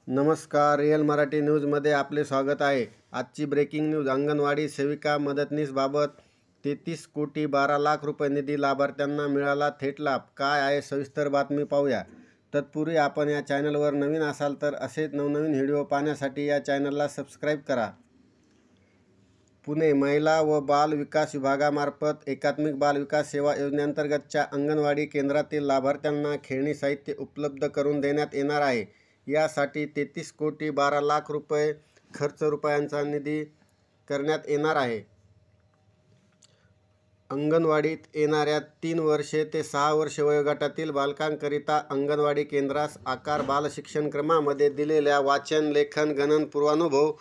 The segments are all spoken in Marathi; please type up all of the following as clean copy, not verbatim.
नमस्कार, रिअल मराठी न्यूजमध्ये आपले स्वागत आहे. आजची ब्रेकिंग न्यूज. अंगणवाडी सेविका मदतनीसबाबत 33,12,00,000 रुपये निधी लाभार्थ्यांना मिळाला थेट लाभ. काय आहे सविस्तर बातमी पाहूया. तत्पूर्वी आपण या चॅनलवर नवीन असाल तर असेच नवनवीन व्हिडिओ पाहण्यासाठी या चॅनलला सबस्क्राईब करा. पुणे महिला व बाल विकास विभागामार्फत एकात्मिक बाल विकास सेवा योजनेअंतर्गतच्या अंगणवाडी केंद्रातील लाभार्थ्यांना खेळणी साहित्य उपलब्ध करून देण्यात येणार आहे. यासाठी 33,12,00,000 रुपये खर्च रुपयांचा निधी करण्यात येणार आहे. अंगणवाडीत येणाऱ्या 3 वर्षे ते 6 वर्षे वयोगटातील बालकांकरिता अंगणवाडी केंद्रास आकार बालशिक्षण क्रमामध्ये दिलेल्या वाचन, लेखन, गणन पूर्वानुभव,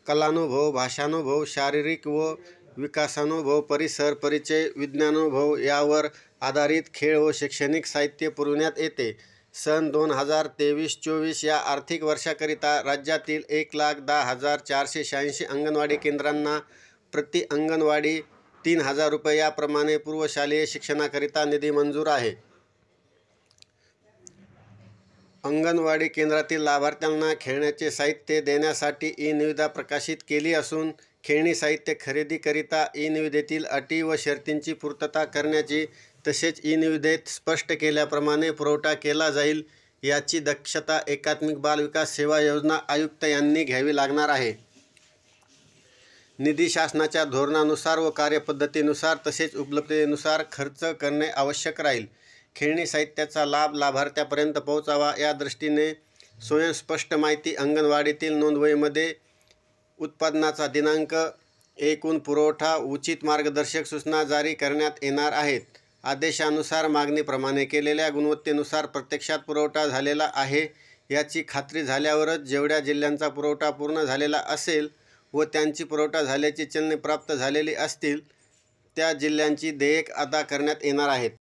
कलानुभव, भाषानुभव, शारीरिक व विकासानुभव, परिसर परिचय, विज्ञानानुभव यावर आधारित खेळ व शैक्षणिक साहित्य पुरविण्यात येते. सन 2023-24 या आर्थिक वर्षाकरिता राज्यातील 1,10,486 अंगणवाडी केंद्रांना प्रति अंगणवाडी 3,000 रुपये याप्रमाणे पूर्वशालेय शिक्षणाकरिता निधी मंजूर आहे. अंगणवाडी केंद्रातील लाभार्थ्यांना खेळण्याचे साहित्य देण्यासाठी ई-निविदा प्रकाशित केली असून खेळणी साहित्य खरेदीकरिता ई-निविदेतील अटी व शर्तींची पूर्तता करण्याची तसेच ई-निविदेत स्पष्ट केल्याप्रमाणे पुरवठा केला जाईल याची दक्षता एकात्मिक बाल विकास सेवा योजना आयुक्त यांनी घ्यावी लागणार आहे. निधी शासनाच्या धोरणानुसार व कार्यपद्धतीनुसार तसेच उपलब्धतेनुसार खर्च करणे आवश्यक राहील. खेळणी साहित्याचा लाभ लाभार्थ्यापर्यंत पोहोचावा या दृष्टीने स्वयंस्पष्ट माहिती अंगणवाडीतील नोंदवहीमध्ये उत्पादनाचा दिनांक, एकूण पुरवठा, उचित मार्गदर्शक सूचना जारी करण्यात येणार आहेत. आदेशानुसार मागणीप्रमाणे केलेल्या गुणवत्तेनुसार प्रत्यक्षात पुरवठा झालेला आहे याची खात्री झाल्यावरच जेवढ्या जिल्ह्यांचा पुरवठा पूर्ण झालेला असेल व त्यांची पुरवठा झाल्याची चलने प्राप्त झालेली असतील त्या जिल्ह्यांची देयक अदा करण्यात येणार आहेत.